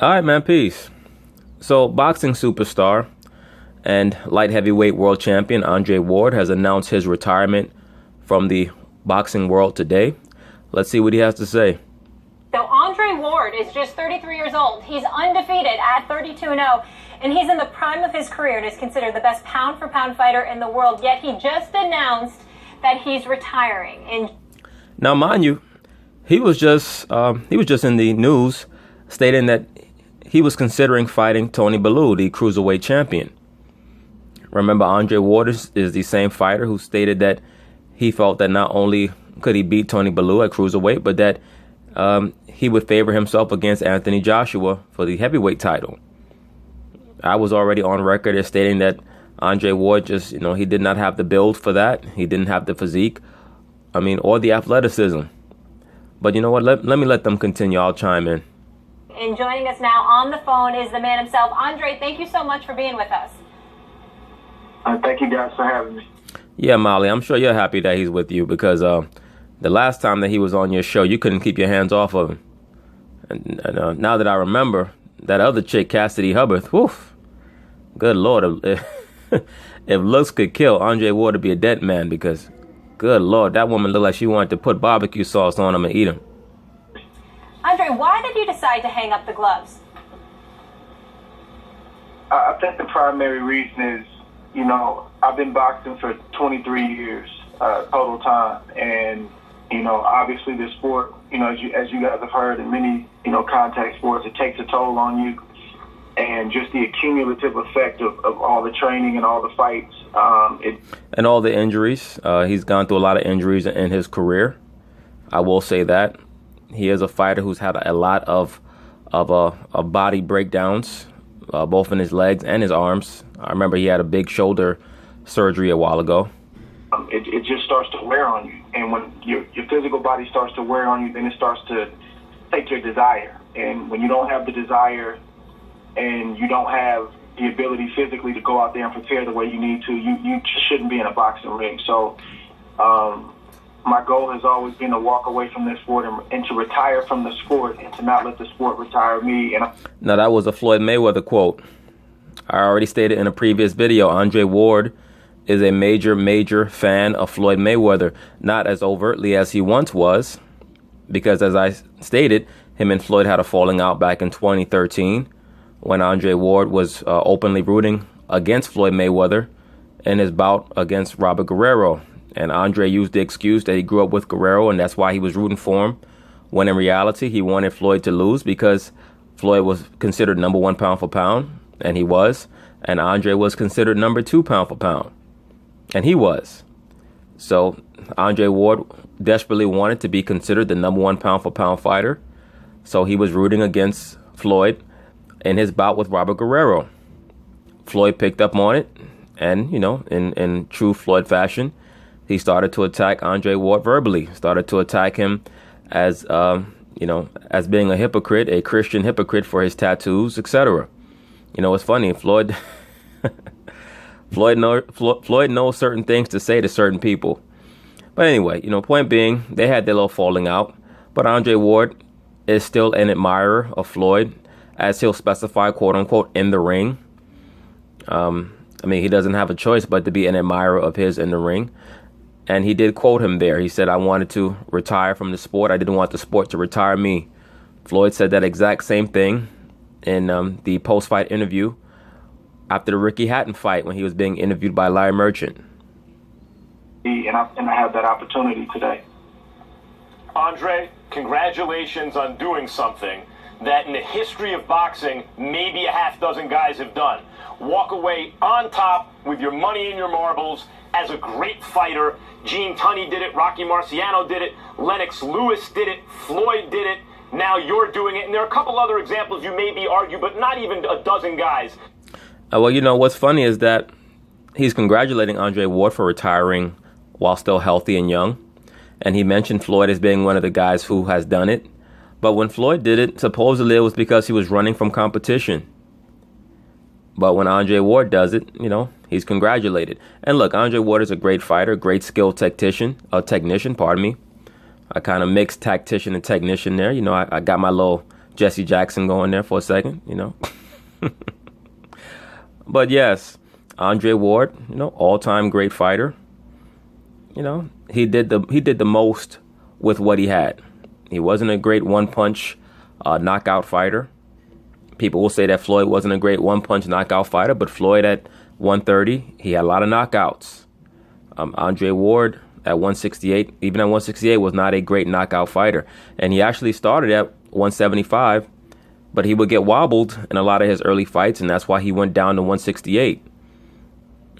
All right, man, peace. So, boxing superstar and light heavyweight world champion Andre Ward has announced his retirement from the boxing world today. Let's see what he has to say. So Andre Ward is just 33 years old. He's undefeated at 32-0, and he's in the prime of his career and is considered the best pound-for-pound fighter in the world. Yet he just announced that he's retiring. Now, mind you, he was just in the news stating that he was considering fighting Tony Bellew, the cruiserweight champion. Remember, Andre Ward is the same fighter who stated that he felt that not only could he beat Tony Bellew at cruiserweight, but that he would favor himself against Anthony Joshua for the heavyweight title. I was already on record as stating that Andre Ward he did not have the build for that. He didn't have the physique, or the athleticism. But you know what? Let me let them continue. I'll chime in. And joining us now on the phone is the man himself. Andre, thank you so much for being with us. Thank you guys for having me. Yeah, Molly, I'm sure you're happy that he's with you because the last time that he was on your show, you couldn't keep your hands off of him. And now that I remember, that other chick, Cassidy Hubbard, woof, good Lord, if looks could kill, Andre Ward would be a dead man because, good Lord, that woman looked like she wanted to put barbecue sauce on him and eat him. Andre, why did you decide to hang up the gloves? I think the primary reason is, I've been boxing for 23 years total time, and obviously the sport, as you guys have heard in many contact sports, it takes a toll on you, and just the accumulative effect of all the training and all the fights, and all the injuries. He's gone through a lot of injuries in his career. I will say that he is a fighter who's had a lot of body breakdowns, both in his legs and his arms. I remember he had a big shoulder surgery a while ago. It just starts to wear on you. And when your physical body starts to wear on you, then it starts to take your desire. And when you don't have the desire and you don't have the ability physically to go out there and prepare the way you need to, you just shouldn't be in a boxing ring. So my goal has always been to walk away from this sport and to retire from the sport and to not let the sport retire me. Now, that was a Floyd Mayweather quote. I already stated in a previous video, Andre Ward is a major fan of Floyd Mayweather. Not as overtly as he once was, because as I stated, him and Floyd had a falling out back in 2013 when Andre Ward was openly rooting against Floyd Mayweather in his bout against Robert Guerrero. And Andre used the excuse that he grew up with Guerrero and that's why he was rooting for him, when in reality he wanted Floyd to lose because Floyd was considered number 1 pound for pound, and he was, and Andre was considered number 2 pound for pound, and he was. So Andre Ward desperately wanted to be considered the number 1 pound for pound fighter, so he was rooting against Floyd in his bout with Robert Guerrero. Floyd picked up on it, and in true Floyd fashion, he started to attack Andre Ward verbally, started to attack him as as being a hypocrite, a Christian hypocrite for his tattoos, etc. It's funny, Floyd knows certain things to say to certain people. But anyway, point being, they had their little falling out, but Andre Ward is still an admirer of Floyd, as he'll specify, quote unquote, in the ring. He doesn't have a choice but to be an admirer of his in the ring. And he did quote him there. He said, I wanted to retire from the sport. I didn't want the sport to retire me. Floyd said that exact same thing in the post-fight interview after the Ricky Hatton fight when he was being interviewed by Larry Merchant. And I have that opportunity today. Andre, congratulations on doing something that in the history of boxing, maybe a half dozen guys have done. Walk away on top with your money and your marbles as a great fighter. Gene Tunney did it, Rocky Marciano did it, Lennox Lewis did it, Floyd did it, now you're doing it, and there are a couple other examples you maybe argue, but not even a dozen guys. Well, what's funny is that he's congratulating Andre Ward for retiring while still healthy and young, and he mentioned Floyd as being one of the guys who has done it, but when Floyd did it, supposedly it was because he was running from competition. But when Andre Ward does it, he's congratulated. And look, Andre Ward is a great fighter, great skilled technician. I kind of mixed tactician and technician there. I got my little Jesse Jackson going there for a second, But yes, Andre Ward, all-time great fighter. He did the most with what he had. He wasn't a great one-punch knockout fighter. People will say that Floyd wasn't a great one-punch knockout fighter, but Floyd at 130, he had a lot of knockouts. Andre Ward at 168, even at 168, was not a great knockout fighter. And he actually started at 175, but he would get wobbled in a lot of his early fights, and that's why he went down to 168.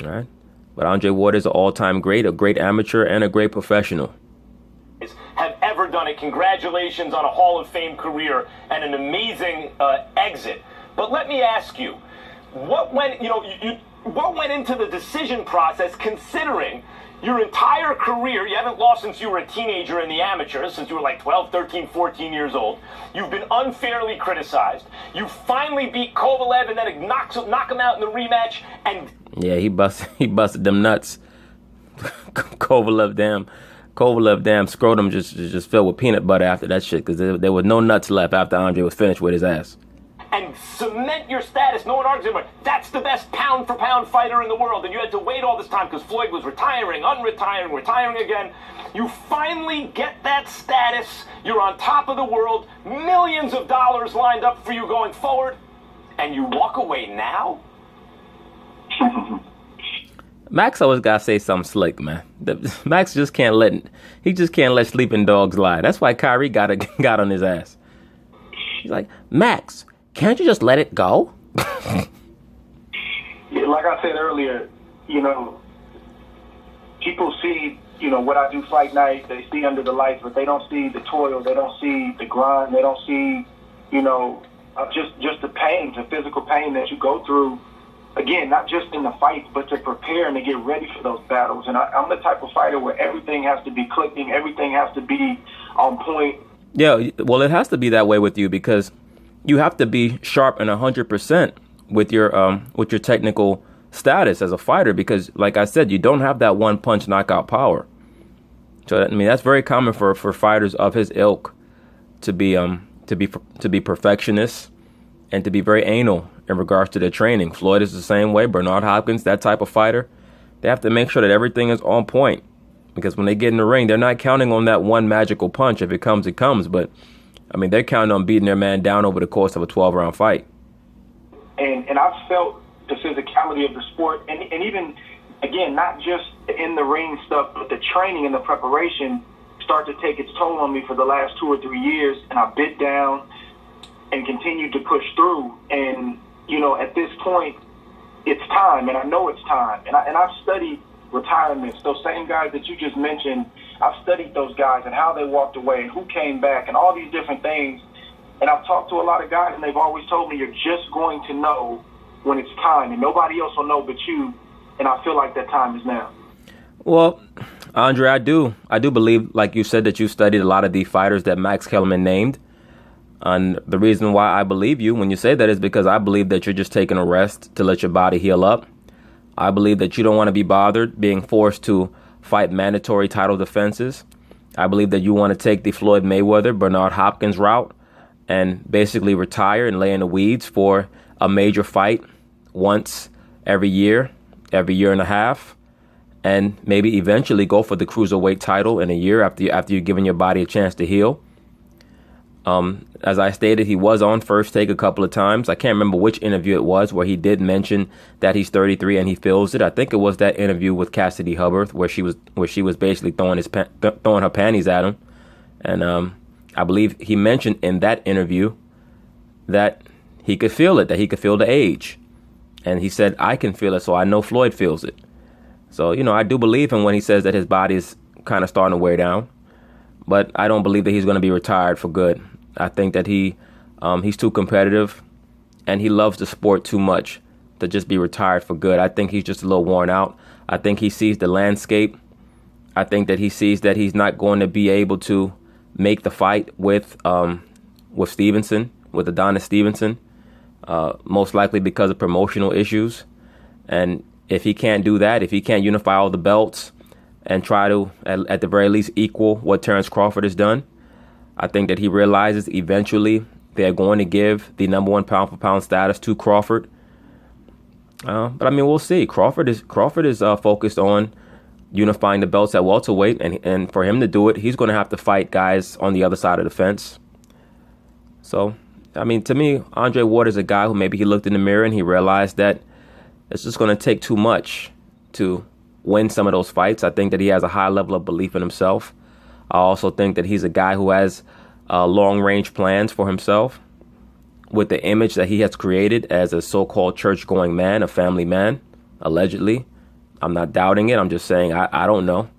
All right? But Andre Ward is an all-time great, a great amateur, and a great professional. Have ever done it. Congratulations on a Hall of Fame career and an amazing exit. But let me ask you, what went into the decision process, considering your entire career? You haven't lost since you were a teenager in the amateurs, since you were like 12, 13, 14 years old. You've been unfairly criticized. You finally beat Kovalev, and then it knock him out in the rematch. And yeah, he busted them nuts. Kovalev, damn scrotum just filled with peanut butter after that shit, because there was no nuts left after Andre was finished with his ass. And cement your status. No one argues anymore. That's the best pound-for-pound fighter in the world. And you had to wait all this time because Floyd was retiring, unretiring, retiring again. You finally get that status. You're on top of the world. Millions of dollars lined up for you going forward. And you walk away now? Max always gotta say something slick, man. Max just can't let sleeping dogs lie. That's why Kyrie got on his ass. He's like, Max, can't you just let it go? Yeah, like I said earlier, people see, what I do fight night. They see under the lights, but they don't see the toil. They don't see the grind. They don't see, just the pain, the physical pain that you go through. Again, not just in the fights, but to prepare and to get ready for those battles. And I'm the type of fighter where everything has to be clicking, everything has to be on point. Yeah, well, it has to be that way with you, because you have to be sharp and 100% with your technical status as a fighter, because, like I said, you don't have that one punch knockout power. So I mean, that's very common for fighters of his ilk to be perfectionists and to be very anal in regards to their training. Floyd is the same way. Bernard Hopkins, that type of fighter, they have to make sure that everything is on point, because when they get in the ring, they're not counting on that one magical punch. If it comes, it comes. But I mean, they're counting on beating their man down over the course of a 12-round fight. And I've felt the physicality of the sport, and even, again, not just in the ring stuff, but the training and the preparation start to take its toll on me for the last 2 or 3 years, and I bit down and continued to push through. And, at this point, it's time, and I know it's time. And I've studied retirements, those same guys that you just mentioned. I've studied those guys and how they walked away and who came back and all these different things. And I've talked to a lot of guys, and they've always told me, you're just going to know when it's time, and nobody else will know but you. And I feel like that time is now. Well, Andre, I do believe, like you said, that you studied a lot of the fighters that Max Kellerman named. And the reason why I believe you when you say that is because I believe that you're just taking a rest to let your body heal up. I believe that you don't want to be bothered being forced to fight mandatory title defenses. I believe that you want to take the Floyd Mayweather, Bernard Hopkins route and basically retire and lay in the weeds for a major fight once every year and a half, and maybe eventually go for the cruiserweight title in a year after you've given your body a chance to heal. As I stated, he was on First Take a couple of times. I can't remember which interview it was where he did mention that he's 33 and he feels it. I think it was that interview with Cassidy Hubbard where she was basically throwing her panties at him. And I believe he mentioned in that interview that he could feel it, that he could feel the age. And he said, I can feel it, so I know Floyd feels it. So, I do believe him when he says that his body is kind of starting to wear down. But I don't believe that he's going to be retired for good. I think that he's too competitive and he loves the sport too much to just be retired for good. I think he's just a little worn out. I think he sees the landscape. I think that he sees that he's not going to be able to make the fight with Stevenson, with Adonis Stevenson, most likely because of promotional issues. And if he can't do that, if he can't unify all the belts and try to, at the very least, equal what Terrence Crawford has done, I think that he realizes eventually they're going to give the number one pound for pound status to Crawford. But I mean, we'll see. Crawford is focused on unifying the belts at welterweight, and for him to do it, he's going to have to fight guys on the other side of the fence. So, I mean, to me, Andre Ward is a guy who maybe he looked in the mirror and he realized that it's just going to take too much to win some of those fights. I think that he has a high level of belief in himself. I also think that he's a guy who has long-range plans for himself with the image that he has created as a so-called church-going man, a family man, allegedly. I'm not doubting it. I'm just saying I don't know.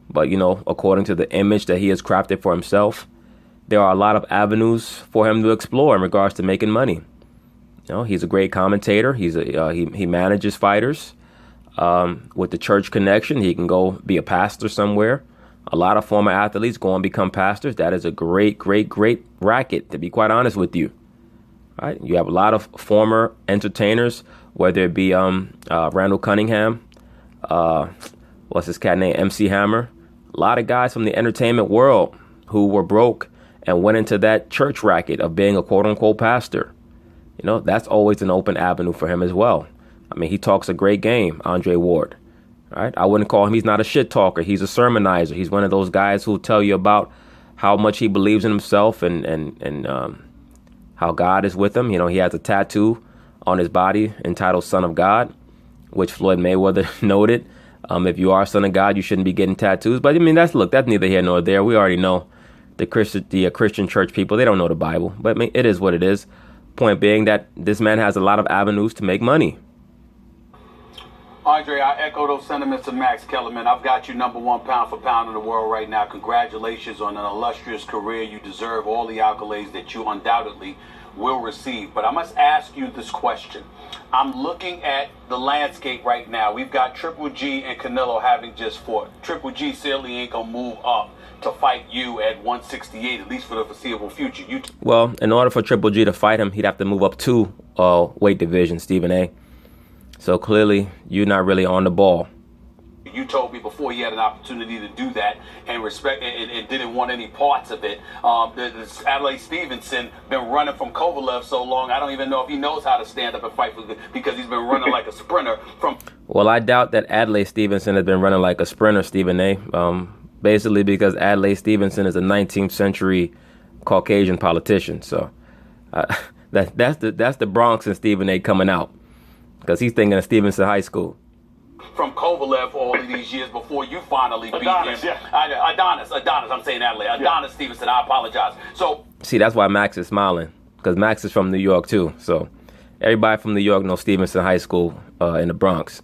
But, according to the image that he has crafted for himself, there are a lot of avenues for him to explore in regards to making money. He's a great commentator. He manages fighters. With the church connection, he can go be a pastor somewhere. A lot of former athletes go and become pastors. That is a great, great, great racket, to be quite honest with you. Right? You have a lot of former entertainers, whether it be Randall Cunningham, what's his cat name, MC Hammer. A lot of guys from the entertainment world who were broke and went into that church racket of being a quote-unquote pastor. That's always an open avenue for him as well. I mean, he talks a great game, Andre Ward. Right? I wouldn't call him, he's not a shit talker. He's a sermonizer. He's one of those guys who tell you about how much he believes in himself and how God is with him. He has a tattoo on his body entitled Son of God, which Floyd Mayweather noted. If you are a son of God, you shouldn't be getting tattoos. But I mean, that's neither here nor there. We already know the Christian church people, they don't know the Bible. But I mean, it is what it is. Point being that this man has a lot of avenues to make money. Andre, I echo those sentiments of Max Kellerman. I've got you number one pound for pound in the world right now. Congratulations on an illustrious career. You deserve all the accolades that you undoubtedly will receive. But I must ask you this question. I'm looking at the landscape right now. We've got Triple G and Canelo having just fought. Triple G certainly ain't going to move up to fight you at 168, at least for the foreseeable future. Well, in order for Triple G to fight him, he'd have to move up 2 weight divisions, Stephen A. So clearly, you're not really on the ball. You told me before he had an opportunity to do that and didn't want any parts of it. Adlai Stevenson been running from Kovalev so long, I don't even know if he knows how to stand up and fight because he's been running like a sprinter from. Well, I doubt that Adlai Stevenson has been running like a sprinter, Stephen A. Basically because Adlai Stevenson is a 19th century Caucasian politician. So that's the Bronx and Stephen A. coming out because he's thinking of Stevenson High School. From Kovalev all of these years before you finally beat Adonis, him. yeah. Adonis, I'm saying Adlai. Adonis Stevenson, I apologize. So see, that's why Max is smiling, because Max is from New York too. So everybody from New York knows Stevenson High School in the Bronx.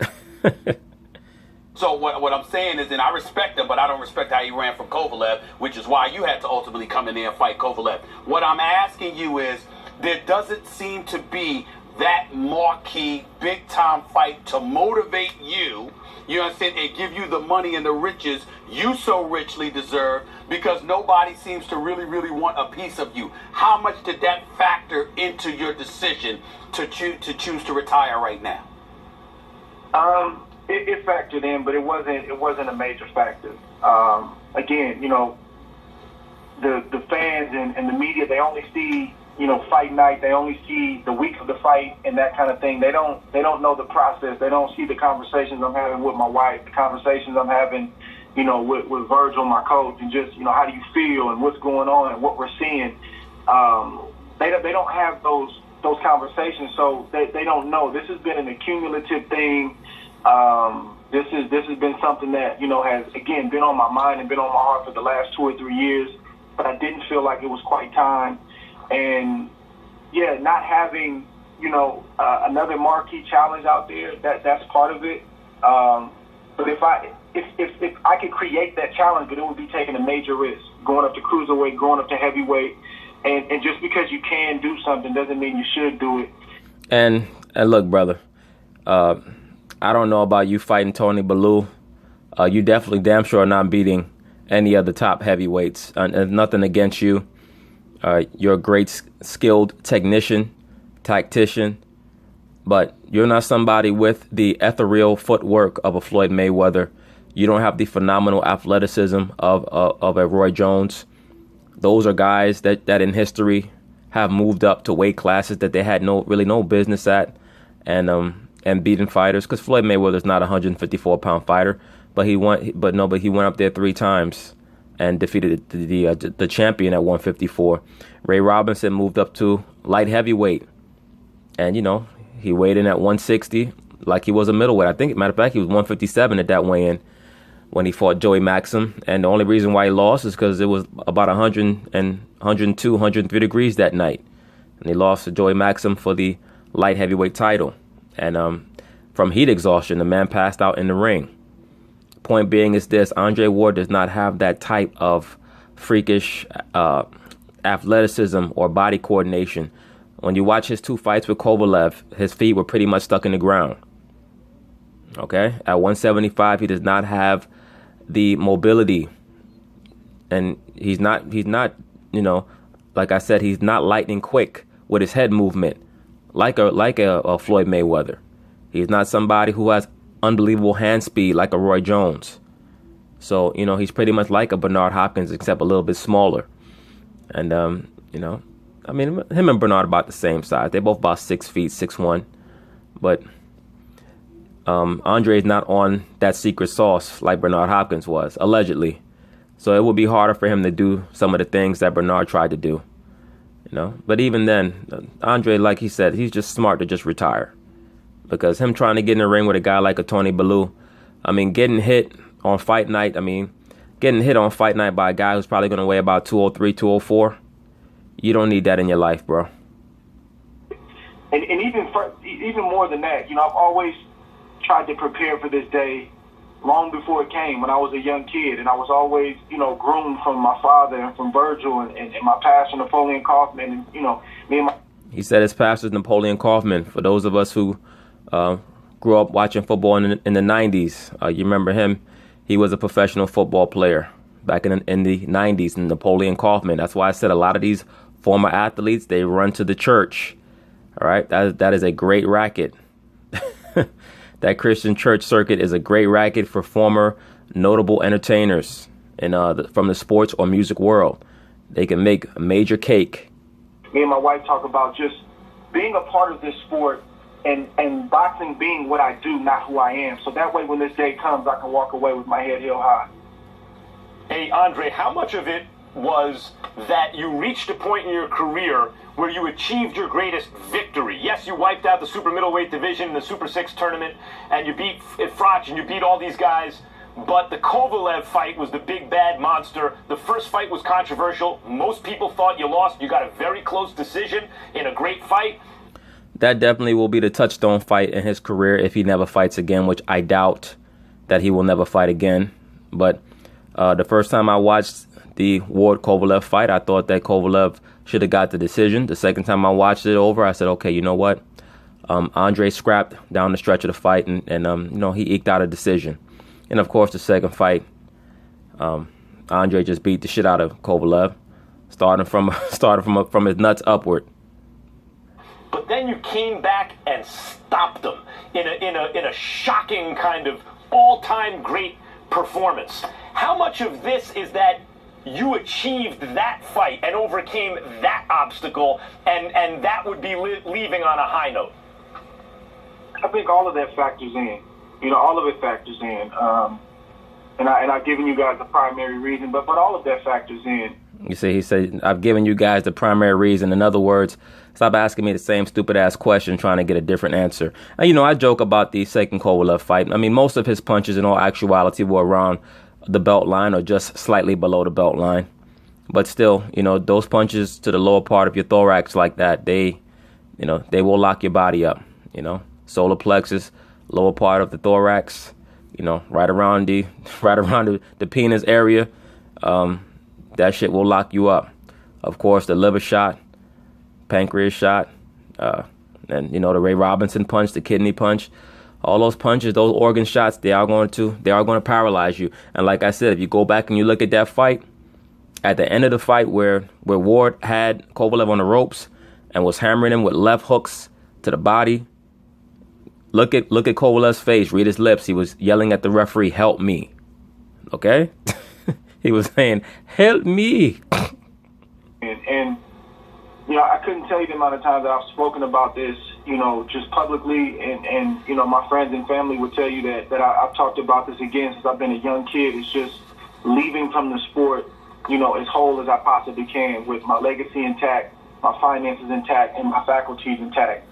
So what I'm saying is, and I respect him, but I don't respect how he ran from Kovalev, which is why you had to ultimately come in there and fight Kovalev. What I'm asking you is, there doesn't seem to be that marquee, big-time fight to motivate you, you understand, and give you the money and the riches you so richly deserve, because nobody seems to really, really want a piece of you. How much did that factor into your decision to choose to retire right now? It factored in, but it wasn't a major factor. Again, the fans and the media, they only see fight night. They only see the week of the fight and that kind of thing. They don't know the process. They don't see the conversations I'm having with my wife, the conversations I'm having, with Virgil, my coach, and just, how do you feel and what's going on and what we're seeing. They don't have those conversations, so they don't know. This has been an accumulative thing. This has been something that, has, again, been on my mind and been on my heart for the last 2 or 3 years, but I didn't feel like it was quite time. And, yeah, not having, another marquee challenge out there, that's part of it. But if I could create that challenge, but it would be taking a major risk, going up to cruiserweight, going up to heavyweight. And just because you can do something doesn't mean you should do it. And look, brother, I don't know about you fighting Tony Bellew. You definitely damn sure are not beating any of the top heavyweights. Nothing against you. You're a great skilled technician, tactician, but you're not somebody with the ethereal footwork of a Floyd Mayweather. You don't have the phenomenal athleticism of a Roy Jones. Those are guys that in history have moved up to weight classes that they had really no business at, and beaten fighters. Because Floyd Mayweather's not a 154-pound fighter, but he went up there 3 times and defeated the champion at 154. Ray Robinson moved up to light heavyweight, and he weighed in at 160 like he was a middleweight. I think, matter of fact, he was 157 at that weigh-in when he fought Joey Maxim. And the only reason why he lost is because it was about 102, 103 degrees that night. And he lost to Joey Maxim for the light heavyweight title. And from heat exhaustion, the man passed out in the ring. Point being is this: Andre Ward does not have that type of freakish athleticism or body coordination. When you watch his 2 fights with Kovalev, his feet were pretty much stuck in the ground. Okay? At 175, he does not have the mobility. And he's not, like I said, he's not lightning quick with his head movement like a Floyd Mayweather. He's not somebody who has unbelievable hand speed like a Roy Jones. So, he's pretty much like a Bernard Hopkins, except a little bit smaller. And, him and Bernard about the same size. They're both about 6 feet, 6'1". But Andre is not on that secret sauce like Bernard Hopkins was, allegedly. So it would be harder for him to do some of the things that Bernard tried to do. But even then, Andre, like he said, he's just smart to just retire. Because him trying to get in the ring with a guy like a Tony Bellew, getting hit on fight night, by a guy who's probably going to weigh about 203, 204, you don't need that in your life, bro. And even more than that, I've always tried to prepare for this day long before it came when I was a young kid. And I was always, groomed from my father and from Virgil and my pastor, Napoleon Kaufman. And, me and my... He said his pastor's Napoleon Kaufman. For those of us who grew up watching football in the 90s, you remember him. He was a professional football player back in the 90s, and Napoleon Kaufman. That's why I said a lot of these former athletes, they run to the church. All right, that is a great racket. That Christian church circuit is a great racket for former notable entertainers from the sports or music world. They can make a major cake. Me and my wife talk about just being a part of this sport and boxing being what I do, not who I am. So that way, when this day comes, I can walk away with my head held high. Hey, Andre, how much of it was that you reached a point in your career where you achieved your greatest victory? Yes, you wiped out the super middleweight division in the Super 6 tournament, and you beat Froch, and you beat all these guys, but the Kovalev fight was the big bad monster. The first fight was controversial. Most people thought you lost. You got a very close decision in a great fight. That definitely will be the touchstone fight in his career if he never fights again, which I doubt that he will never fight again. But the first time I watched the Ward-Kovalev fight, I thought that Kovalev should have got the decision. The second time I watched it over, I said, okay, you know what? Andre scrapped down the stretch of the fight, and he eked out a decision. And, of course, the second fight, Andre just beat the shit out of Kovalev, starting from his nuts upward. But then you came back and stopped him in a shocking kind of all-time great performance. How much of this is that you achieved that fight and overcame that obstacle, and that would be leaving on a high note? I think all of that factors in. All of it factors in. And I've given you guys the primary reason, but all of that factors in. You see, he said, I've given you guys the primary reason. In other words, stop asking me the same stupid-ass question trying to get a different answer. And, I joke about the second Kovalev fight. Most of his punches in all actuality were around the belt line or just slightly below the belt line. But still, those punches to the lower part of your thorax like that, they will lock your body up. Solar plexus, lower part of the thorax, right around the penis area. That shit will lock you up. Of course, the liver shot, pancreas shot, and the Ray Robinson punch, the kidney punch. All those punches, those organ shots, they are going to paralyze you. And like I said, if you go back and you look at that fight, at the end of the fight where Ward had Kovalev on the ropes and was hammering him with left hooks to the body, look at Kovalev's face, read his lips. He was yelling at the referee, "Help me." Okay? He was saying, "Help me." And I couldn't tell you the amount of times that I've spoken about this, just publicly, and my friends and family would tell you that I've talked about this again since I've been a young kid. It's just leaving from the sport, as whole as I possibly can, with my legacy intact, my finances intact, and my faculties intact.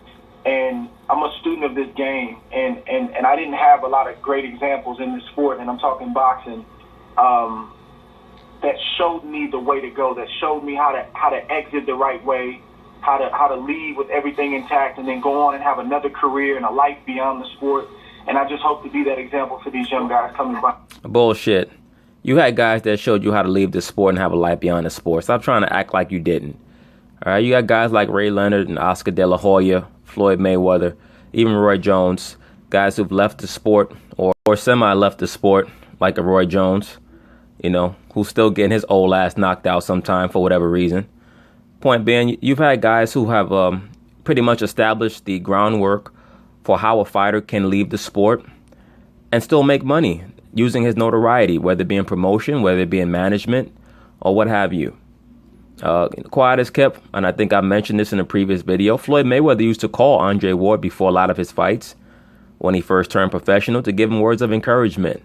And I'm a student of this game, and I didn't have a lot of great examples in this sport, and I'm talking boxing, that showed me the way to go, that showed me how to exit the right way, how to leave with everything intact, and then go on and have another career and a life beyond the sport. And I just hope to be that example for these young guys coming by. Bullshit. You had guys that showed you how to leave the sport and have a life beyond the sport. Stop trying to act like you didn't. All right, you got guys like Ray Leonard and Oscar De La Hoya, Floyd Mayweather, even Roy Jones, guys who've left the sport or semi-left the sport, like a Roy Jones, who's still getting his old ass knocked out sometime for whatever reason. Point being, you've had guys who have pretty much established the groundwork for how a fighter can leave the sport and still make money using his notoriety, whether it be in promotion, whether it be in management, or what have you. Quiet as kept, and I think I mentioned this in a previous video, Floyd Mayweather used to call Andre Ward before a lot of his fights when he first turned professional to give him words of encouragement.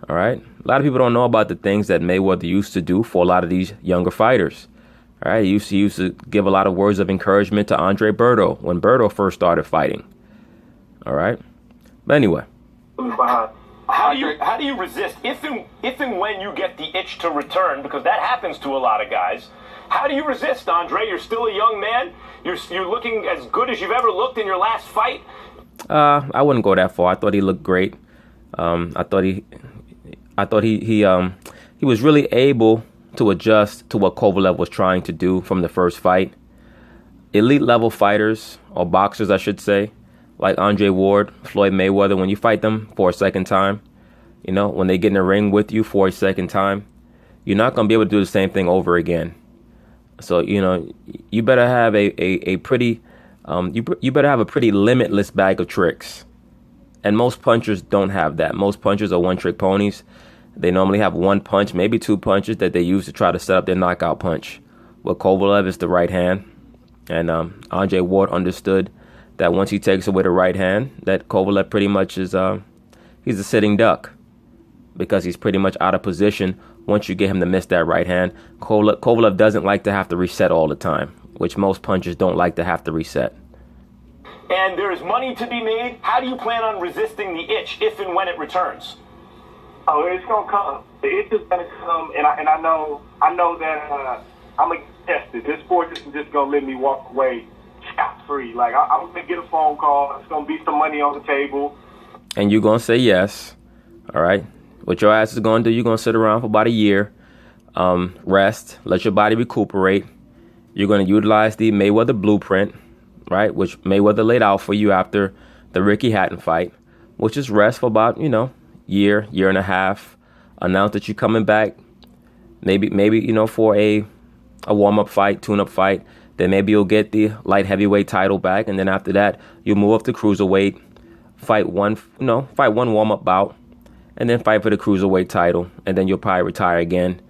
All right? A lot of people don't know about the things that Mayweather used to do for a lot of these younger fighters. All right? He used to give a lot of words of encouragement to Andre Berto when Berto first started fighting. All right? But anyway. How do you resist if and when you get the itch to return, because that happens to a lot of guys? How do you resist, Andre? You're still a young man. You're looking as good as you've ever looked in your last fight. I wouldn't go that far. I thought he looked great. I thought he was really able to adjust to what Kovalev was trying to do from the first fight. Elite level fighters, or boxers, I should say, like Andre Ward, Floyd Mayweather, when you fight them for a second time, when they get in the ring with you for a second time, you're not going to be able to do the same thing over again. So, you better have a pretty limitless bag of tricks. And most punchers don't have that. Most punchers are one-trick ponies. They normally have one punch, maybe two punches that they use to try to set up their knockout punch. With Kovalev, it's the right hand. And Andre Ward understood that once he takes away the right hand, that Kovalev pretty much is he's a sitting duck, because he's pretty much out of position once you get him to miss that right hand. Kovalev doesn't like to have to reset all the time, which most punchers don't like to have to reset. And there is money to be made. How do you plan on resisting the itch if and when it returns? Oh, it's gonna come. The itch is gonna come, and I know that I'm gonna get tested. This sport isn't just gonna let me walk away scot-free. Like, I'm gonna get a phone call. It's gonna be some money on the table, and you're gonna say yes. All right. What your ass is gonna do? You're gonna sit around for about a year, rest, let your body recuperate. You're gonna utilize the Mayweather blueprint, right, which Mayweather laid out for you after the Ricky Hatton fight, which is rest for about year and a half. Announce that you're coming back, maybe for a warm-up fight, tune-up fight. Then maybe you'll get the light heavyweight title back, and then after that you'll move up to cruiserweight, fight one warm-up bout, and then fight for the cruiserweight title, and then you'll probably retire again,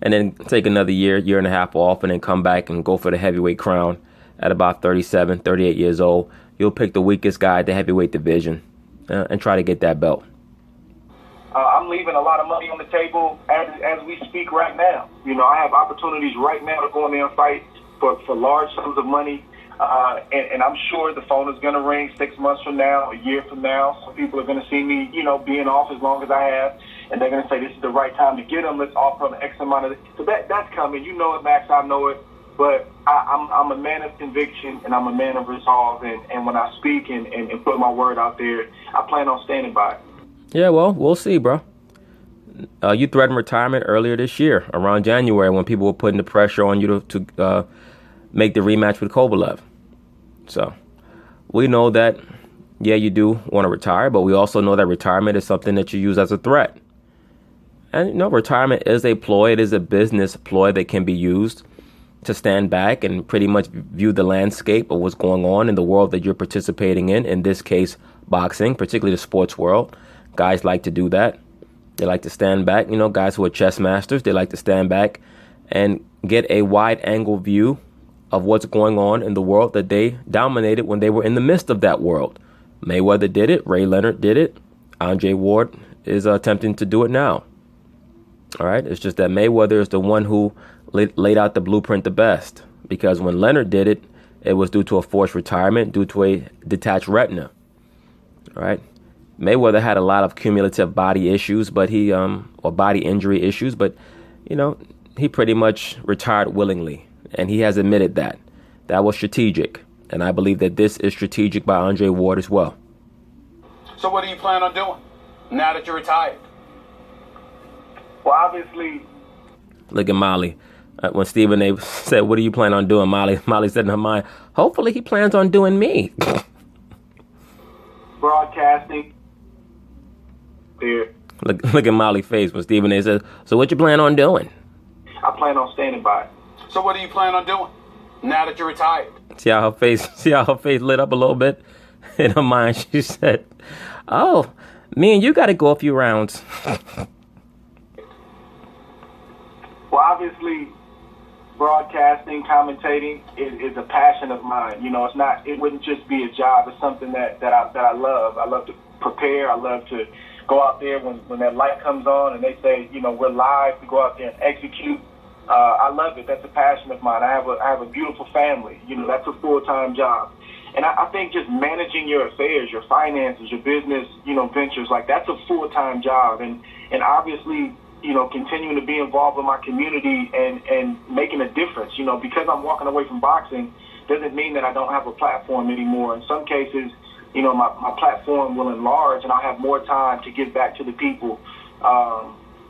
and then take another year and a half off, and then come back and go for the heavyweight crown at about 37, 38 years old. You'll pick the weakest guy at the heavyweight division and try to get that belt. I'm leaving a lot of money on the table as we speak right now. I have opportunities right now to go in there and fight for large sums of money. And I'm sure the phone is going to ring 6 months from now, a year from now. Some people are going to see me, being off as long as I have, and they're going to say this is the right time to get them. Let's offer an X amount of it. So that's coming. You know it, Max. I know it. But I'm a man of conviction, and I'm a man of resolve. And when I speak and put my word out there, I plan on standing by it. Yeah, well, we'll see, bro. You threatened retirement earlier this year, around January, when people were putting the pressure on you to make the rematch with Kovalev. So we know that, yeah, you do want to retire, but we also know that retirement is something that you use as a threat. And, retirement is a ploy. It is a business ploy that can be used to stand back and pretty much view the landscape of what's going on in the world that you're participating in this case, boxing, particularly the sports world. Guys like to do that. They like to stand back. Guys who are chess masters, they like to stand back and get a wide angle view of what's going on in the world that they dominated when they were in the midst of that world. Mayweather did it. Ray Leonard did it. Andre Ward is attempting to do it now. All right. It's just that Mayweather is the one who laid out the blueprint the best, because when Leonard did it, it was due to a forced retirement, due to a detached retina. All right. Mayweather had a lot of cumulative body issues, but or body injury issues, but, he pretty much retired willingly. And he has admitted that. That was strategic. And I believe that this is strategic by Andre Ward as well. So what do you plan on doing now that you're retired? Well, obviously, look at Molly. When Stephen A. said, what do you plan on doing? Molly said in her mind, hopefully he plans on doing me. Broadcasting. There. Look at Molly's face when Stephen A. says, so what you plan on doing? I plan on standing by it. So what do you plan on doing now that you're retired? See how her face lit up a little bit? In her mind, she said, oh, me and you got to go a few rounds. Well, obviously, broadcasting, commentating is a passion of mine. It wouldn't just be a job. It's something that I love. I love to prepare. I love to go out there when that light comes on and they say, we're live, to go out there and execute. I love it. That's a passion of mine. I have a beautiful family. That's a full-time job. And I think just managing your affairs, your finances, your business, ventures, like that's a full-time job. And obviously, continuing to be involved with my community and making a difference. Because I'm walking away from boxing doesn't mean that I don't have a platform anymore. In some cases, my platform will enlarge and I'll have more time to give back to the people.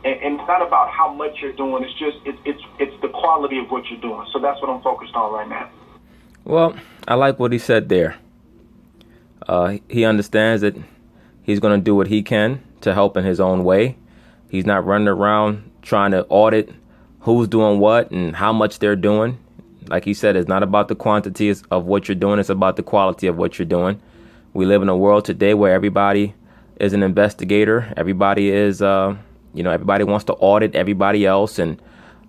And it's not about how much you're doing. It's just it's the quality of what you're doing. So that's what I'm focused on right now. Well, I like what he said there. He understands that he's going to do what he can to help in his own way. He's not running around trying to audit who's doing what and how much they're doing. Like he said, it's not about the quantity of what you're doing. It's about the quality of what you're doing. We live in a world today where everybody is an investigator. Everybody is, everybody wants to audit everybody else and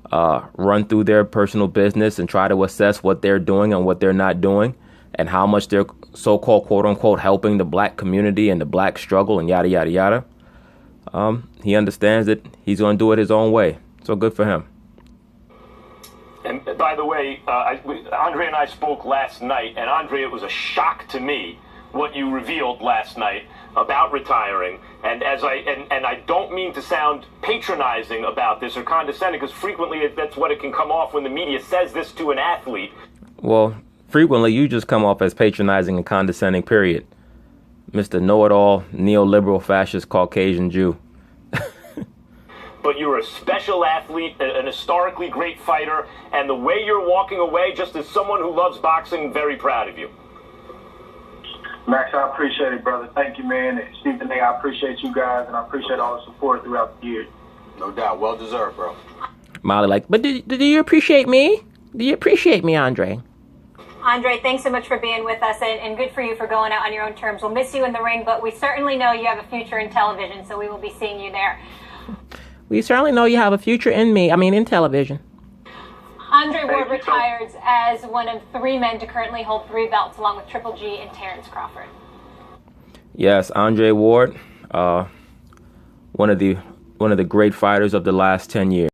run through their personal business and try to assess what they're doing and what they're not doing and how much they're so-called, quote unquote, helping the black community and the black struggle and yada, yada, yada. He understands that he's going to do it his own way. So good for him. And by the way, Andre and I spoke last night, and Andre, it was a shock to me what you revealed last night about retiring. And I don't mean to sound patronizing about this or condescending, because frequently that's what it can come off when the media says this to an athlete. Well, frequently you just come off as patronizing and condescending, period. Mr. Know-it-all, neoliberal, fascist, Caucasian Jew. But you're a special athlete, an historically great fighter, and the way you're walking away, just as someone who loves boxing, very proud of you. Max, I appreciate it, brother. Thank you, man. And Stephen A., I appreciate you guys, and I appreciate all the support throughout the years. No doubt. Well deserved, bro. Molly like, but do you appreciate me? Do you appreciate me, Andre? Andre, thanks so much for being with us, and good for you for going out on your own terms. We'll miss you in the ring, but we certainly know you have a future in television, so we will be seeing you there. We certainly know you have a future in television. Andre Ward retires as one of 3 men to currently hold 3 belts, along with Triple G and Terrence Crawford. Yes, Andre Ward, one of the great fighters of the last 10 years.